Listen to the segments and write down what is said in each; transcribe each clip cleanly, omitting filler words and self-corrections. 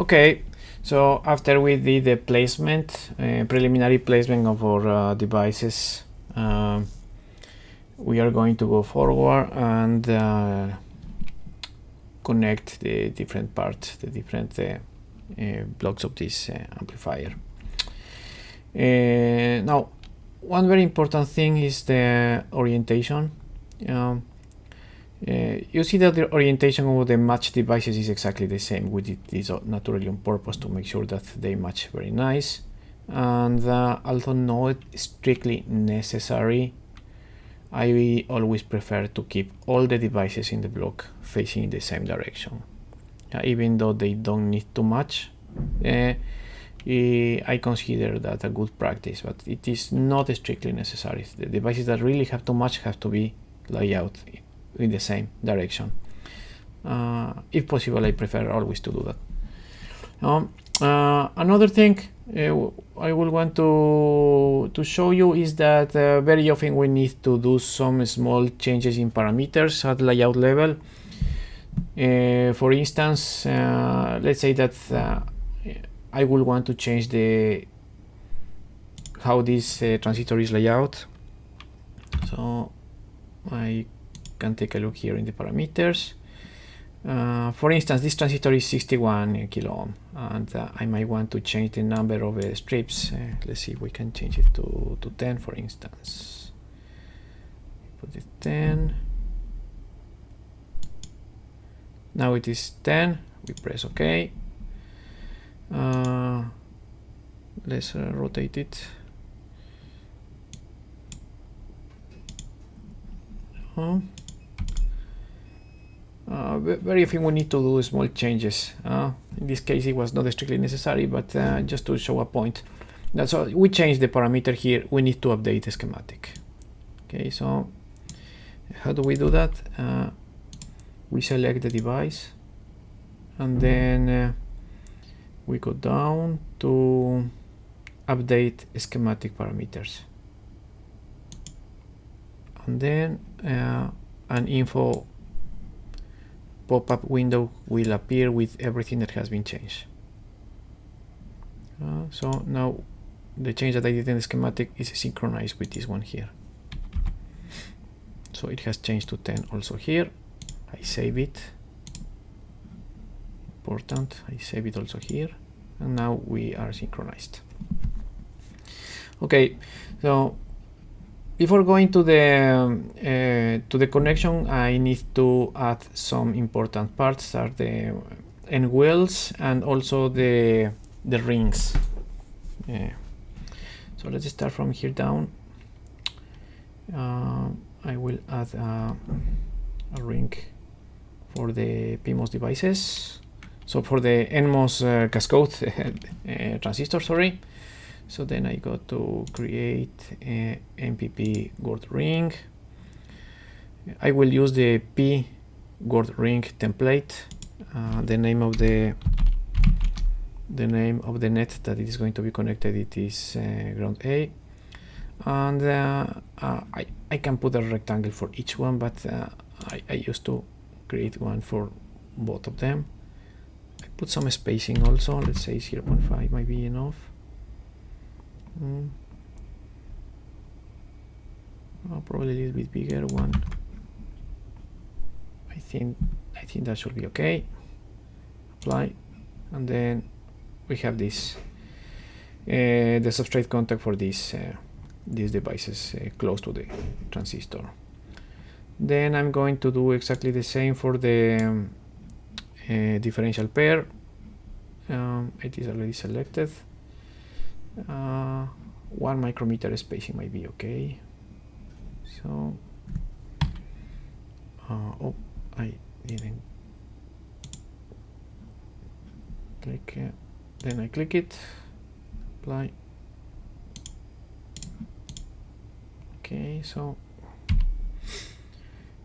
Okay, so after we did the placement, preliminary placement of our devices, we are going to go forward and connect the different parts, the different blocks of this amplifier. Now, one very important thing is the orientation. You see that the orientation of the matched devices is exactly the same. We did this naturally on purpose to make sure that they match very nice. And although not strictly necessary, I always prefer to keep all the devices in the block facing in the same direction. Even though they don't need to match, I consider that a good practice, but it is not strictly necessary. The devices that really have to match have to be laid out in the same direction. If possible, I prefer always to do that. Another thing I will want to show you is that very often we need to do some small changes in parameters at layout level. For instance, let's say that I will want to change how this transistor is laid out. So I can take a look here in the parameters. For instance, this transistor is 61 kilo ohm, and I might want to change the number of strips. Let's see if we can change it to 10, for instance. Put it 10. Now it is 10. We press OK. Let's rotate it. Very often we need to do small changes. In this case it was not strictly necessary, but just to show a point. That's all. We change the parameter here. We need to update the schematic. Okay, so how do we do that? We select the device, and then we go down to update schematic parameters, and then an info pop-up window will appear with everything that has been changed. So now the change that I did in the schematic is synchronized with this one here. So it has changed to 10 also here. I save it. Important. I save it also here. And now we are synchronized. Okay, so before going to the connection, I need to add some important parts, are the NWELLs and also the rings. So let's start from here down. I will add a ring for the PMOS devices. So for the NMOS cascode transistor, sorry. So then I go to create a MPP gold ring. I will use the P gold ring template. The name of the net that it is going to be connected, it is ground A, and I can put a rectangle for each one, but I used to create one for both of them. I put some spacing also. Let's say 0.5 might be enough. Probably a little bit bigger one. I think that should be okay. Apply, and then we have this the substrate contact for these devices close to the transistor. Then I'm going to do exactly the same for the differential pair. It is already selected. 1 micrometer spacing might be okay. So oh, I didn't click. Then I click it, apply. Okay, so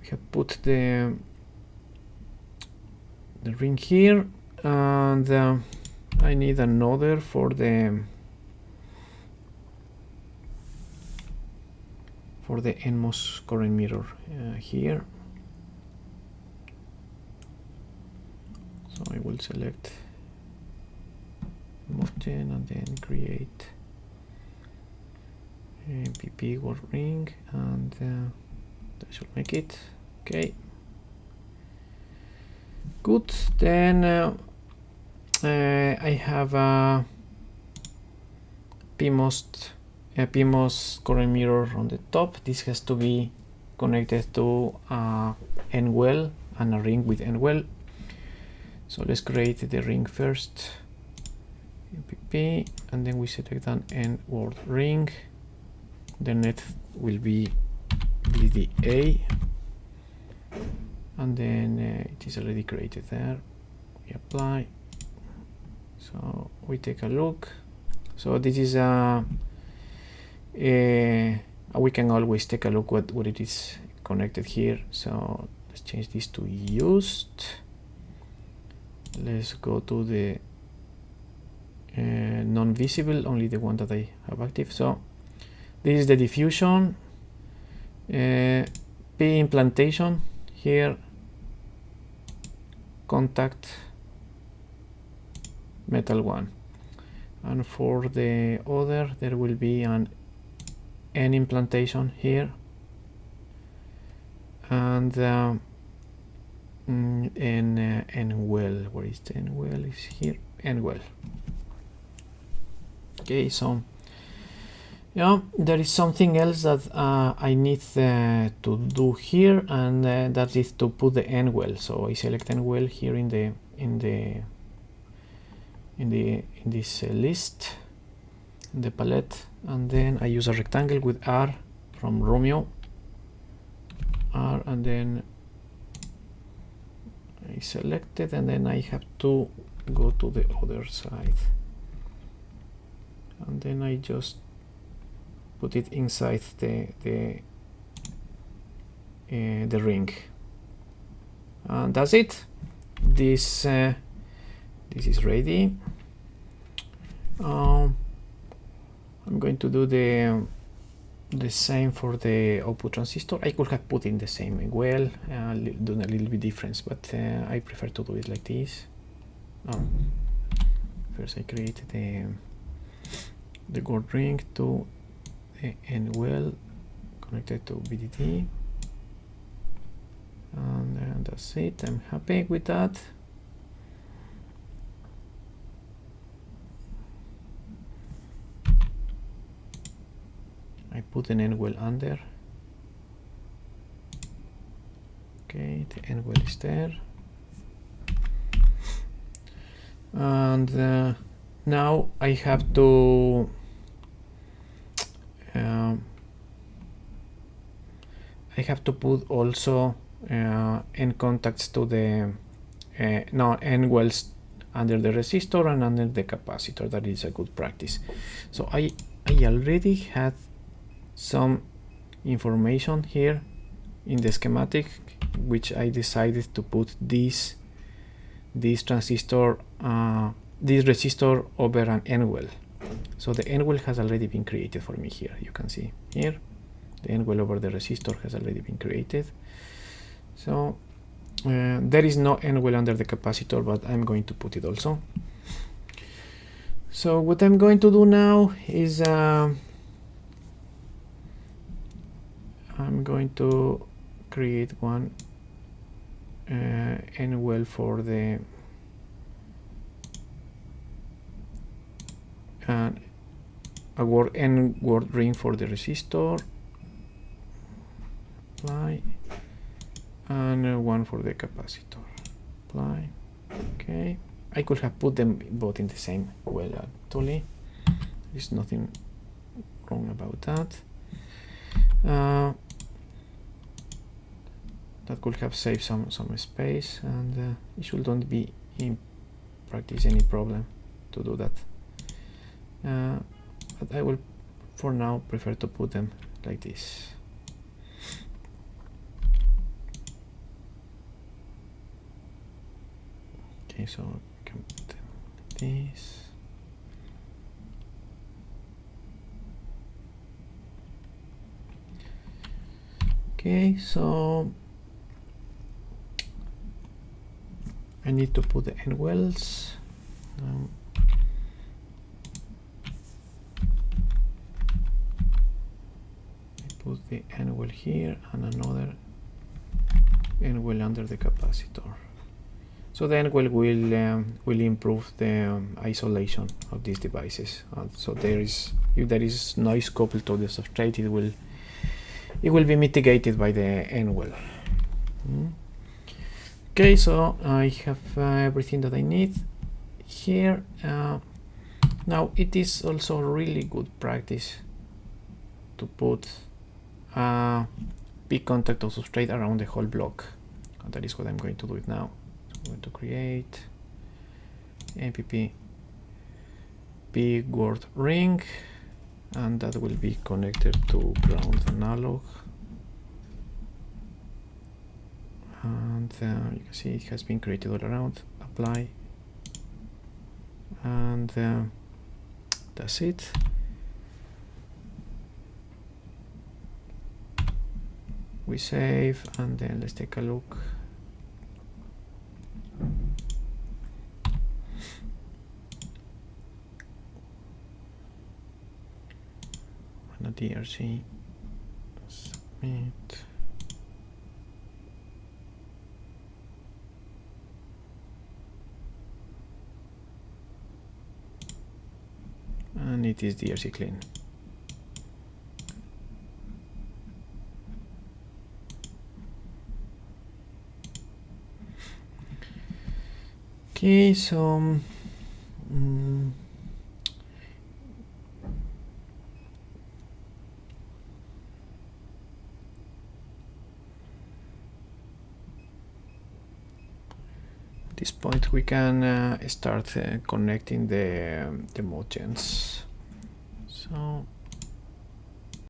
we have put the ring here, and I need another for the NMOS current mirror here. So I will select L10 and then create PP word ring, and that should make it. Okay, good. Then I have a PMOS current mirror on the top. This has to be connected to NWELL and a ring with NWELL. So let's create the ring first, MPP, and then we select an N word ring. The net will be VDA, and then it is already created there. We apply. So we take a look. So this is we can always take a look what it is connected here. So let's change this to used. Let's go to the non-visible, only the one that I have active. So this is the diffusion, P implantation here, contact metal 1, and for the other there will be an N implantation here, and NWELL. Where is the NWELL? Is here, NWELL. Okay, so yeah, there is something else that I need to do here, and that is to put the NWELL. So I select NWELL here in this list, in the palette, and then I use a rectangle with R from Romeo, R, and then I select it, and then I have to go to the other side, and then I just put it inside the ring, and that's it. This is ready. I'm going to do the same for the output transistor. I could have put in the same NWELL, doing a little bit different, but I prefer to do it like this. First I create the word ring to the NWELL connected to VDD, and that's it. I'm happy with that. I put an NWELL under. Okay, the NWELL is there, and now I have to put also N contacts to the NWELLs under the resistor and under the capacitor. That is a good practice. So I already had some information here in the schematic, which I decided to put this transistor, this resistor over an NWELL. So the NWELL has already been created for me here. You can see here the NWELL over the resistor has already been created. So there is no NWELL under the capacitor, but I'm going to put it also. So what I'm going to do now is I'm going to create one NWELL for the a N word ring for the resistor, apply, and one for the capacitor, apply. Okay, I could have put them both in the same well, actually. There's nothing wrong about that. That could have saved some space, and it shouldn't be in practice any problem to do that. But I will, for now, prefer to put them like this. Okay, so I can put them like this. Okay, so I need to put the NWELLs. the NWELL here and another NWELL under the capacitor. So the NWELL will improve the isolation of these devices. So if there is noise coupled to the substrate, it will be mitigated by the NWELL. Okay, so I have everything that I need here. Now it is also really good practice to put a big contact of substrate around the whole block. And that is what I'm going to do it now. So I'm going to create MPP big word ring, and that will be connected to ground analog. And you can see it has been created all around. Apply, and that's it. We save, and then let's take a look. Run a DRC, submit. And it is DRC clean. Okay, so at this point we can start connecting the modules. So